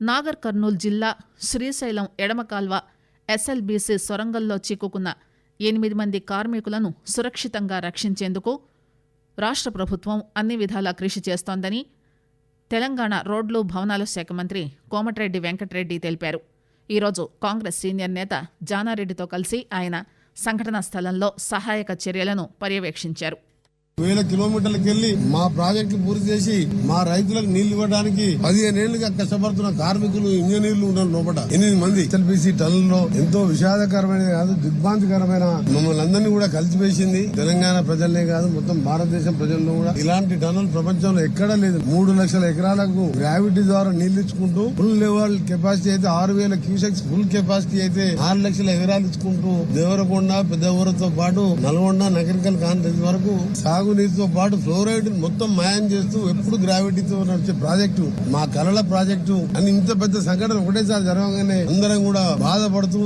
నాగర్ కర్నూల్ జిల్లా శ్రీశైలం ఎడమ కాల్వ ఎస్ఎల్బీసీ సొరంగంలో చిక్కుకున్న 8 మంది కార్మికులను సురక్షితంగా రక్షించేందుకు రాష్ట్ర ప్రభుత్వం అన్ని విధాలా కృషి చేస్తోందని తెలంగాణ రోడ్లు భవనాల శాఖ మంత్రి కోమటిరెడ్డి వెంకటరెడ్డి తెలిపారు. ఈరోజు కాంగ్రెస్ సీనియర్ నేత జానారెడ్డితో కలిసి ఆయన సంఘటనా స్థలంలో సహాయక చర్యలను పర్యవేక్షించారు. 1000 కిలోమీటర్లకు వెళ్లి మా ప్రాజెక్టులు పూర్తి చేసి మా రైతులకు నీళ్లు ఇవ్వడానికి 15 ఏళ్లుగా కష్టపడుతున్న కార్మికులు, ఇంజనీర్లు ఉన్నారు. లోపల 8 మంది ఎస్ఎల్బీసీ టన్నుల్లో ఎంతో విషాదకరమైన కాదు, దిగ్భ్రాంతికరమైన మమ్మల్ని అందరినీ కూడా కలిసివేసింది. తెలంగాణ ప్రజలనే కాదు, మొత్తం భారతదేశం ప్రజల్లో కూడా ఇలాంటి టన్నులు ప్రపంచంలో ఎక్కడా లేదు. 3 లక్షల ఎకరాలకు గ్రావిటీ ద్వారా నీళ్లు ఇచ్చుకుంటూ ఫుల్ లెవెల్ కెపాసిటీ అయితే 6000 క్యూసెక్స్, ఫుల్ కెపాసిటీ అయితే 6 లక్షల ఎకరాలు ఇచ్చుకుంటూ దేవరకొండ, పెద్ద ఊరతో పాటు నల్గొండ, నగరికల్ కాంట్రెక్ట్ వరకు సాగునీటితో పాటు ఫ్లోరైడ్ మొత్తం మాయం చేస్తూ ఎప్పుడు గ్రావిటీతో నడిచే ప్రాజెక్టు మా కలల ప్రాజెక్టు అని ఇంత పెద్ద సంఘటన ఒకటేసారి జరగగానే అందరం కూడా బాధపడుతూ